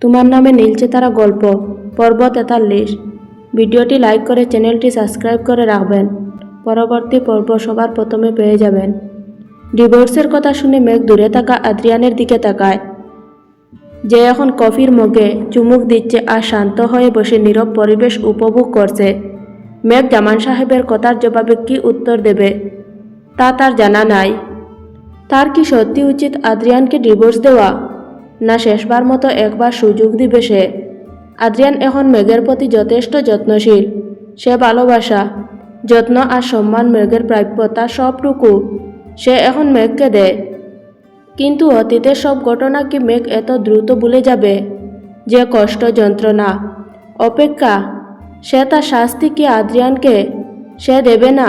তোমার নামে নীলছে তারা গল্প পর্ব 43। ভিডিওটি লাইক করে চ্যানেলটি সাবস্ক্রাইব করে রাখবেন, পরবর্তী পর্ব সবার প্রথমে পেয়ে যাবেন। ডিভোর্সের কথা শুনে মেঘ দূরে থাকা আদ্রিয়ানের দিকে তাকায়, যে এখন কফির মগে চুমুক দিচ্ছে আর শান্ত হয়ে বসে নীরব পরিবেশ উপভোগ করছে। মেঘ জামান সাহেবের কথার জবাবে কি উত্তর দেবে তা তার জানা নাই। তার কি সত্যি উচিত আদ্রিয়ানকে ডিভোর্স দেওয়া, না শেষবার মতো একবার সুযোগ দিবে সে? আদ্রিয়ান এখন মেঘের প্রতি যথেষ্ট যত্নশীল। সে ভালোবাসা, যত্ন আর সম্মান মেঘের প্রাপ্য, তার সবটুকু সে এখন মেঘকে দেয়। কিন্তু অতীতের সব ঘটনা কি মেঘ এত দ্রুত ভুলে যাবে? যে কষ্ট, যন্ত্রণা, অপেক্ষা, সে তার শাস্তি কি আদ্রিয়ানকে সে দেবে না?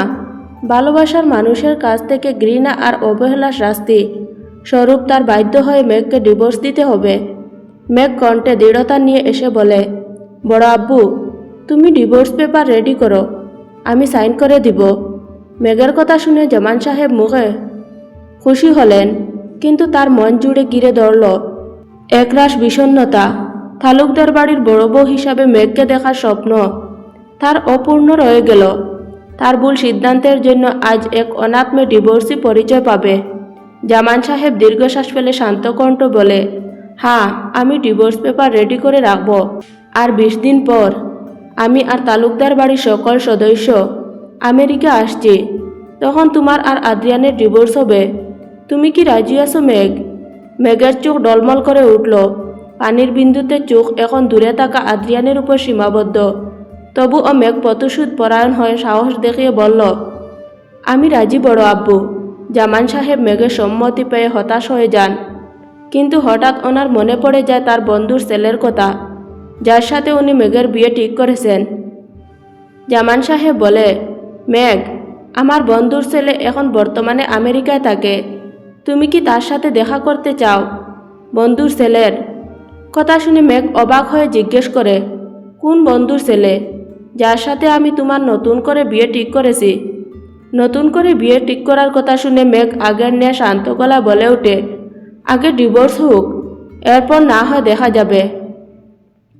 ভালোবাসার মানুষের কাছ থেকে ঘৃণা আর অবহেলার শাস্তি স্বরূপ তার বাধ্য হয়ে মেঘকে ডিভোর্স দিতে হবে। মেঘ কণ্ঠে দৃঢ়তা নিয়ে এসে বলে, বড় আব্বু, তুমি ডিভোর্স পেপার রেডি করো, আমি সাইন করে দিব। মেঘের কথা শুনে জামান সাহেব মুখে খুশি হলেন, কিন্তু তার মন জুড়ে ঘিরে ধরল একরাশ বিষণ্ণতা। তালুকদার বাড়ির বড় বউ হিসাবে মেঘকে দেখার স্বপ্ন তার অপূর্ণ রয়ে গেল। তার ভুল সিদ্ধান্তের জন্য আজ এক অনাথ মেয়ে ডিভোর্সি পরিচয় পাবে। জামান সাহেব দীর্ঘশ্বাস ফেলে শান্ত কণ্ঠ বলে, হ্যাঁ, আমি ডিভোর্স পেপার রেডি করে রাখব। আর 20 দিন পর আমি আর তালুকদার বাড়ির সকল সদস্য আমেরিকা আসছি। তখন তোমার আর আদ্রিয়ানের ডিভোর্স হবে। তুমি কি রাজি আছো মেঘ? মেঘের চোখ ডলমল করে উঠল। পানির বিন্দুতে চোখ এখন দূরে থাকা আদ্রিয়ানের উপর সীমাবদ্ধ। তবুও মেঘ প্রতিশোধ পরায়ণ হয়ে সাহস দেখিয়ে বলল, আমি রাজি বড় আব্বু। জামান সাহেব মেঘের সম্মতি পেয়ে হতাশ হয়ে যান, কিন্তু হঠাৎ ওনার মনে পড়ে যায় তার বন্ধুর ছেলের কথা, যার সাথে উনি মেঘের বিয়ে ঠিক করেছেন। জামান সাহেব বলে, মেঘ, আমার বন্ধুর ছেলে এখন বর্তমানে আমেরিকায় থাকে। তুমি কি তার সাথে দেখা করতে চাও? বন্ধুর ছেলের কথা শুনে মেঘ অবাক হয়ে জিজ্ঞেস করে, কোন বন্ধুর ছেলে যার সাথে আমি তোমার নতুন করে বিয়ে ঠিক করেছি? নতুন করে বিয়ে ঠিক করার কথা শুনে মেঘ আগের ন্যায় শান্ত গলা বলে ওঠে, আগে ডিভোর্স হোক, এরপর না হয় দেখা যাবে।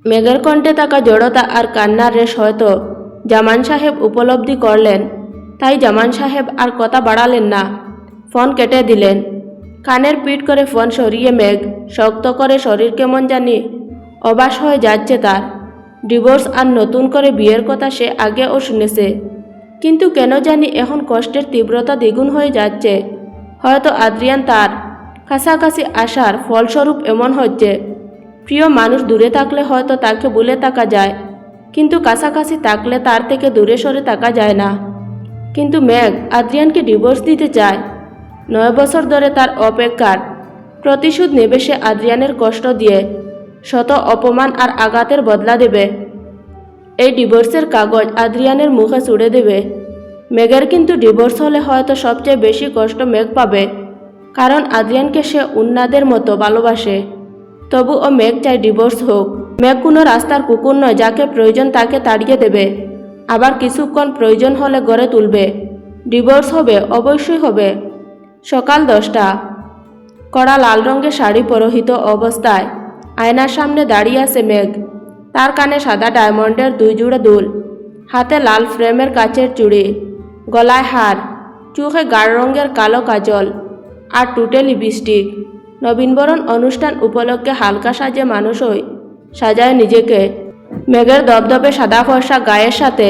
মেঘের কণ্ঠে থাকা জড়তা আর কান্নার রেশ হয়তো জামান সাহেব উপলব্ধি করলেন, তাই জামান সাহেব আর কথা বাড়ালেন না, ফোন কেটে দিলেন। কানের পিঠ করে ফোন সরিয়ে মেঘ শক্ত করে শরীর কেমন জানি অবাস হয়ে যাচ্ছে তার। ডিভোর্স আর নতুন করে বিয়ের কথা সে আগেও শুনেছে, কিন্তু কেন জানি এখন কষ্টের তীব্রতা দ্বিগুণ হয়ে যাচ্ছে। হয়তো আদ্রিয়ান তার কাছাকাছি আসার ফলস্বরূপ এমন হচ্ছে। প্রিয় মানুষ দূরে থাকলে হয়তো তাকে ভুলে থাকা যায়, কিন্তু কাছাকাছি থাকলে তার থেকে দূরে সরে থাকা যায় না। কিন্তু মেঘ আদ্রিয়ানকে ডিভোর্স দিতে চায়। 9 বছর ধরে তার অপেক্ষার প্রতিশোধ নেবে সে আদ্রিয়ানের কষ্ট দিয়ে, শত অপমান আর আঘাতের বদলা দেবে। এই ডিভোর্সের কাগজ আদ্রিয়ানের মুখে ছুড়ে দেবে। মেঘের কিন্তু ডিভোর্স হলে হয়তো সবচেয়ে বেশি কষ্ট মেঘ পাবে, কারণ আদ্রিয়ানকে সে উন্নাদের মতো ভালোবাসে। তবুও মেঘ চায় ডিভোর্স হোক। মেঘ কোনো রাস্তার কুকুর নয়, যাকে প্রয়োজন তাকে তাড়িয়ে দেবে, আবার কিছুক্ষণ প্রয়োজন হলে গড়ে তুলবে। ডিভোর্স হবে, অবশ্যই হবে। সকাল 10টা। কড়া লাল রঙের শাড়ি পরিহিত অবস্থায় আয়নার সামনে দাঁড়িয়ে আছে মেঘ। তার কানে সাদা ডায়মন্ডের 2 জোড়া দুল, হাতে লাল ফ্রেমের কাচের চুড়ি, গলায় হার, চোখে গাঢ় রঙের কালো কাজল আর টুটে লিপস্টিক। নবীনবরণ অনুষ্ঠান উপলক্ষে হালকা সাজে মানুষই সাজায় নিজেকে। মেঘের দপদপে সাদা ফর্সা গায়ের সাথে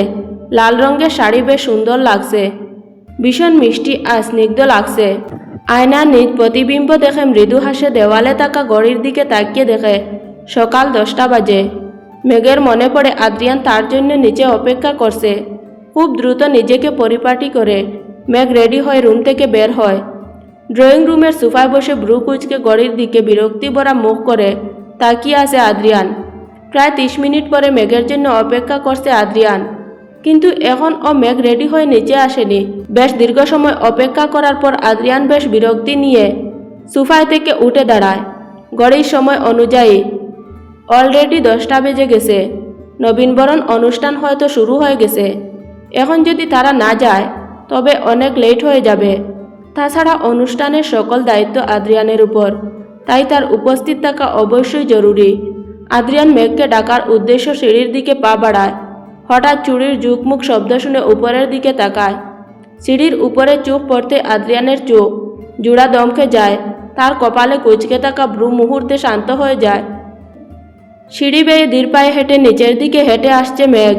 লাল রঙের শাড়ি বেশ সুন্দর লাগছে, ভীষণ মিষ্টি আর স্নিগ্ধ লাগছে। আয়নার নিজ প্রতিবিম্ব দেখে মৃদু হাসে দেওয়ালে থাকা ঘড়ির দিকে তাকিয়ে দেখে সকাল 10টা বাজে। মেঘের মনে পড়ে আদ্রিয়ান তার জন্য নিচে অপেক্ষা করছে। খুব দ্রুত নিজেকে পরিপাটি করে মেঘ রেডি হয়ে রুম থেকে বের হয়। ড্রয়িং রুমের সোফায় বসে ভ্রু কুঁচকে ঘড়ির দিকে বিরক্তি ভরা মুখ করে তাকিয়ে আছে আদ্রিয়ান। প্রায় 30 মিনিট পরে মেঘের জন্য অপেক্ষা করছে আদ্রিয়ান, কিন্তু এখন ও মেঘ রেডি হয়ে নিচে আসেনি। বেশ দীর্ঘ সময় অপেক্ষা করার পর আদ্রিয়ান বেশ বিরক্তি নিয়ে সোফায় থেকে উঠে দাঁড়ায়। ঘড়ির সময় অনুযায়ী অলরেডি 10টা বেজে গেছে। নবীনবরণ অনুষ্ঠান হয়তো শুরু হয়ে গেছে। এখন যদি তারা না যায় তবে অনেক লেট হয়ে যাবে। তাছাড়া অনুষ্ঠানের সকল দায়িত্ব আদ্রিয়ানের উপর, তাই তার উপস্থিত থাকা অবশ্যই জরুরি। আদ্রিয়ান মেঘকে ডাকার উদ্দেশ্য সিঁড়ির দিকে পা বাড়ায়। হঠাৎ চুড়ির ঝুকমুক শব্দ শুনে উপরের দিকে তাকায়। সিঁড়ির উপরে চোখ পড়তে আদ্রিয়ানের চোখ জোড়া দমকে যায়। তার কপালে কুঁচকে থাকা ভ্রু মুহূর্তে শান্ত হয়ে যায়। সিঁড়ি বেয়ে ধীর পায়ে হেঁটে নিচের দিকে হেঁটে আসছে মেঘ।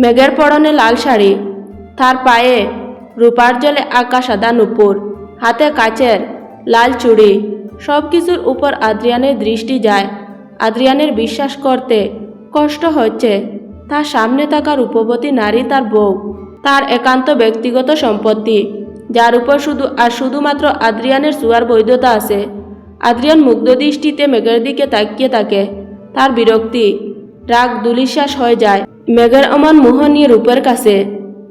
মেঘের পরনে লাল শাড়ি, তার পায়ে রূপার জলে আঁকা সাদা নুপুর, হাতে কাচের লাল চুড়ি। সব কিছুর উপর আদ্রিয়ানের দৃষ্টি যায়। আদ্রিয়ানের বিশ্বাস করতে কষ্ট হচ্ছে তার সামনে থাকা রূপবতী নারী তার বউ, তার একান্ত ব্যক্তিগত সম্পত্তি, যার উপর শুধুমাত্র আদ্রিয়ানের ছোঁয়ার বৈধতা আছে। আদ্রিয়ান মুগ্ধ দৃষ্টিতে মেঘের দিকে তাকিয়ে থাকে। তার বিরক্তি, রাগ দুলিশ্বাস হয়ে যায় মেঘের অমন মোহনীয় রূপের কাছে।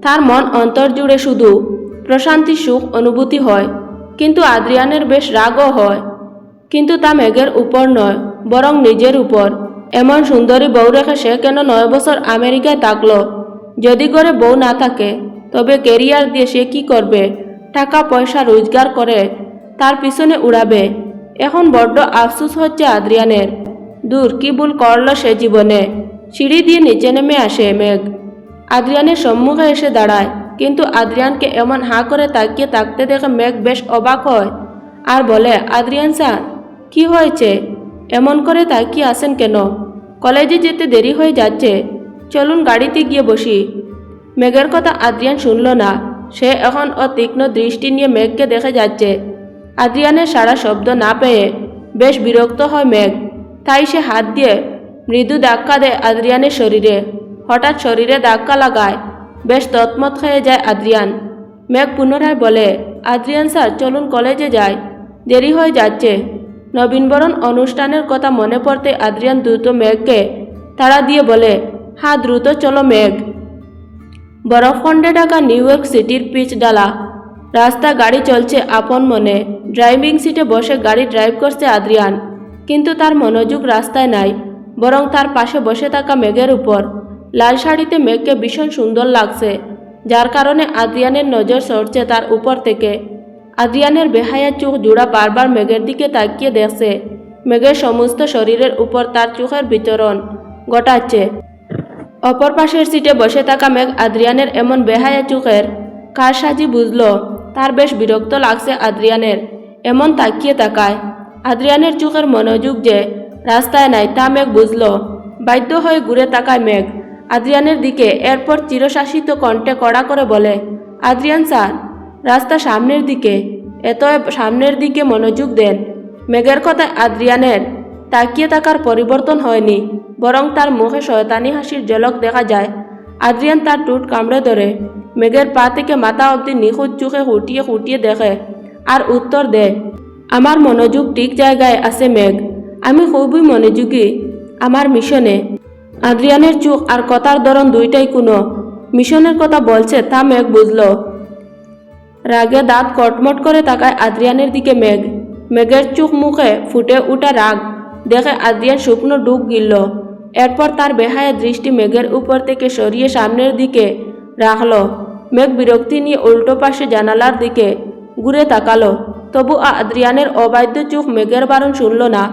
তার মন অন্তর জুড়ে শুধু প্রশান্তি সুখ অনুভূতি হয়। কিন্তু আদ্রিয়ানের বেশ রাগও হয়, কিন্তু তা মেঘের উপর নয়, বরং নিজের উপর। এমন সুন্দরী বউ রেখে সে কেন 9 বছর আমেরিকায় থাকলো? যদি করে বউ না থাকে তবে কেরিয়ার দিয়ে সে কি করবে? টাকা পয়সা রোজগার করে তার পিছনে উড়াবে। এখন বড্ড আফসোস হচ্ছে আদ্রিয়ানের। দূর কি ভুল করলো সে জীবনে। সিঁড়ি দিয়ে নিচে নেমে আসে মেঘ। আদ্রিয়ানের সম্মুখে এসে দাঁড়ায়, কিন্তু আদ্রিয়ানকে এমন হাঁ করে তাকিয়ে থাকতে দেখে মেঘ বেশ অবাক হয় আর বলে, আদ্রিয়ান স্যার, কি হয়েছে? এমন করে তাকিয়ে আসেন কেন? কলেজে যেতে দেরি হয়ে যাচ্ছে, চলুন গাড়িতে গিয়ে বসি। মেঘের কথা আদ্রিয়ান শুনল না। সে এখন তীক্ষ্ণ দৃষ্টি নিয়ে মেঘকে দেখে যাচ্ছে। আদ্রিয়ানের সারা শব্দ না পেয়ে বেশ বিরক্ত হয় মেঘ। তাই সে হাত দিয়ে মৃদু ধাক্কা দেয় আদ্রিয়ানের শরীরে। হঠাৎ শরীরে ধাক্কা লাগায় বেশ তৎমত হয়ে যায় আদ্রিয়ান। মেঘ পুনরায় বলে, আদ্রিয়ান স্যার, চলুন কলেজে যাই, দেরি হয়ে যাচ্ছে। নবীনবরণ অনুষ্ঠানের কথা মনে পড়তে আদ্রিয়ান দ্রুত মেঘকে তাড়া দিয়ে বলে, হ্যাঁ দ্রুত চলো মেঘ। বরফখণ্ডে ঢাকা নিউ ইয়র্ক সিটির পিচ ডালা রাস্তা, গাড়ি চলছে আপন মনে। ড্রাইভিং সিটে বসে গাড়ি ড্রাইভ করছে আদ্রিয়ান, কিন্তু তার মনোযোগ রাস্তায় নাই, বরং তার পাশে বসে থাকা মেঘের উপর। লাল শাড়িতে মেঘকে ভীষণ সুন্দর লাগছে, যার কারণে আদ্রিয়ানের নজর সরছে তার উপর থেকে। আদ্রিয়ানের বেহায়া চোখ জোড়া বারবার মেঘের দিকে তাকিয়ে দেখছে। মেঘের সমস্ত শরীরের উপর তার চোখের বিচরণ ঘটাচ্ছে। অপর পাশের সিটে বসে থাকা মেঘ আদ্রিয়ানের এমন বেহায়া চোখের কারসাজি বুঝল। তার বেশ বিরক্ত লাগছে আদ্রিয়ানের এমন তাকিয়ে তাকায়। আদ্রিয়ানের চোখের মনোযোগ যে রাস্তায় নাই তা মেঘ বুঝল। বাধ্য হয়ে ঘুরে তাকায় মেঘ আদ্রিয়ানের দিকে। এরপর চিরশাসিত কণ্ঠে কড়া করে বলে, আদ্রিয়ান স্যার, রাস্তা সামনের দিকে, এত সামনের দিকে মনোযোগ দেন। মেঘের কথায় আদ্রিয়ানের তাকিয়ে থাকার পরিবর্তন হয়নি, বরং তার মুখে শয়তানি হাসির ঝলক দেখা যায়। আদ্রিয়ান তার টুট কামড়ে ধরে মেঘের পা থেকে মাথা অবধি নিখুঁত চোখে খুঁটিয়ে খুঁটিয়ে দেখে আর উত্তর দেয়, আমার মনোযোগ ঠিক জায়গায় আছে মেঘ, আমি খুবই মনোযোগী আমার মিশনে। আদ্রিয়ানের চোখ আর কথার ধরন দুইটাই কোনো মিশনের কথা বলছে তা মেঘ বুঝল। রাগে দাঁত কটমট করে তাকায় আদ্রিয়ানের দিকে মেঘ। মেঘের চোখ মুখে ফুটে উঠা রাগ দেখে আদ্রিয়ান শুকনো ডুব গিলল। এরপর তার বেহায়া দৃষ্টি মেঘের উপর থেকে সরিয়ে সামনের দিকে রাখল। মেঘ বিরক্তি নিয়ে উল্টো পাশে জানালার দিকে ঘুরে তাকালো। তবু আদ্রিয়ানের অবাধ্য চোখ মেঘের বারণ শুনল না।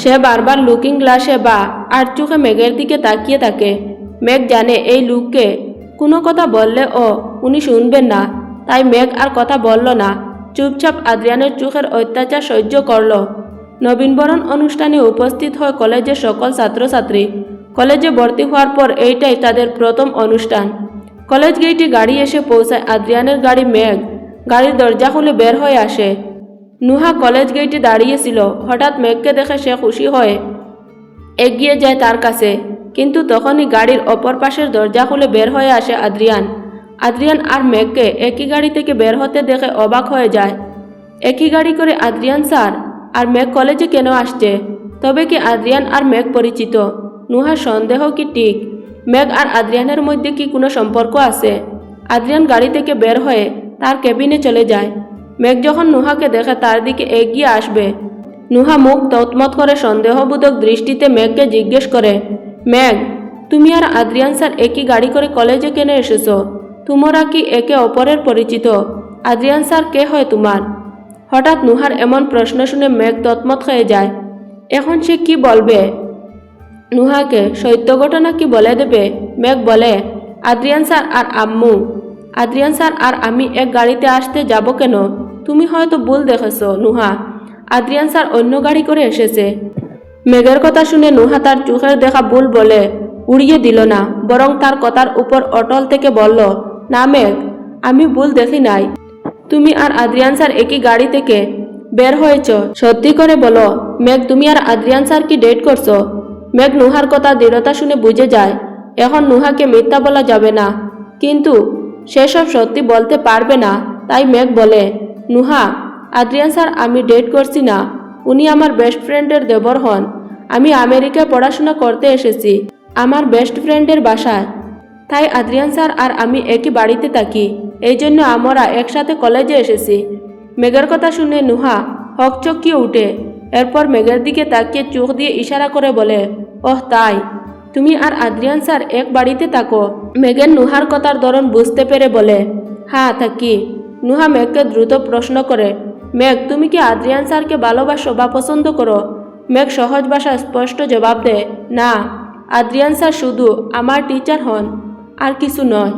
সে বারবার লুকিং গ্লাসে বা আর চোখে মেঘের দিকে তাকিয়ে থাকে। মেঘ জানে এই লোককে কোনো কথা বললে উনি শুনবেন না, তাই মেঘ আর কথা বলল না। চুপচাপ আদ্রিয়ানের চোখের অত্যাচার সহ্য করল। নবীনবরণ অনুষ্ঠানে উপস্থিত হয় কলেজের সকল ছাত্রছাত্রী। কলেজে ভর্তি হওয়ার পর এইটাই তাদের প্রথম অনুষ্ঠান। কলেজ গেটে গাড়ি এসে পৌঁছায় আদ্রিয়ানের গাড়ি। মেঘ গাড়ির দরজা খুলে বের হয়ে আসে। নুহা কলেজ গেটে দাঁড়িয়েছিল। হঠাৎ মেঘকে দেখে সে খুশি হয়ে এগিয়ে যায় তার কাছে, কিন্তু তখনই গাড়ির অপর পাশের দরজা খুলে বের হয়ে আসে আদ্রিয়ান। আদ্রিয়ান আর মেঘকে একই গাড়ি থেকে বের হতে দেখে অবাক হয়ে যায়। একই গাড়ি করে আদ্রিয়ান স্যার আর মেঘ কলেজে কেন আসছে? তবে কি আদ্রিয়ান আর মেঘ পরিচিত? নুহার সন্দেহ কি ঠিক? মেঘ আর আদ্রিয়ানের মধ্যে কি কোনো সম্পর্ক আছে? আদ্রিয়ান গাড়ি থেকে বের হয়ে তার কেবিনে চলে যায়। মেঘ যখন নুহাকে দেখে তার দিকে এগিয়ে আসবে, নুহা মুখ তৎমত করে সন্দেহবোধক দৃষ্টিতে মেঘকে জিজ্ঞেস করে, মেঘ, তুমি আর আদ্রিয়ান স্যার একই গাড়ি করে কলেজে কেন এসেছো? তোমরা কি একে অপরের পরিচিত? আদ্রিয়ান স্যার কে হয় তোমার? হঠাৎ নুহার এমন প্রশ্ন শুনে মেঘ তৎমত হয়ে যায়। এখন সে কি বলবে? নুহাকে সত্য ঘটনা কি বলে দেবে। মেঘ বলে, আদ্রিয়ান স্যার আর আম্মু, আদ্রিয়ান স্যার আর আমি এক গাড়িতে আসতে যাব কেন? তুমি হয়তো ভুল দেখেছ নুহা, আদ্রিয়ান স্যার অন্য গাড়ি করে এসেছে। মেঘের কথা শুনে নুহা তার চোখের দেখা ভুল বলে উড়িয়ে দিল না, বরং তার কথার উপর অটল থেকে বলল, না মেঘ, আমি ভুল দেখি নাই। তুমি আর আদ্রিয়ান স্যার একই গাড়ি থেকে বের হয়েছ, সত্যি করে বলো মেঘ, তুমি আর আদ্রিয়ান স্যার কি ডেট করছো? মেঘ নুহার কথা দৃঢ়তা শুনে বুঝে যায় এখন নুহাকে মিথ্যা বলা যাবে না, কিন্তু সেসব সত্যি বলতে পারবে না। তাই মেঘ বলে, নুহা, আদ্রিয়ান স্যার আমি ডেট করছি না, উনি আমার বেস্ট ফ্রেন্ডের দেবর হন। আমি আমেরিকায় পড়াশোনা করতে এসেছি আমার বেস্ট ফ্রেন্ডের বাসায়, তাই আদ্রিয়ান স্যার আর আমি একই বাড়িতে থাকি, এই জন্য আমরা একসাথে কলেজে এসেছি। মেঘের কথা শুনে নুহা হকচকিয়ে উঠে, এরপর মেঘের দিকে তাকিয়ে চোখ দিয়ে ইশারা করে বলে, ওহ তাই, তুমি আর আদ্রিয়ান স্যার এক বাড়িতে থাকো? মেঘের নুহার কথার ধরন বুঝতে পেরে বলে, হ্যাঁ থাকি। নুহা মেঘকে দ্রুত প্রশ্ন করে, মেঘ, তুমি কি আদ্রিয়ান স্যারকে ভালোবাসো বা পছন্দ করো? মেঘ সহজ ভাষায় স্পষ্ট জবাব দেয়, না, আদ্রিয়ান স্যার শুধু আমার টিচার হন, আর কিছু নয়।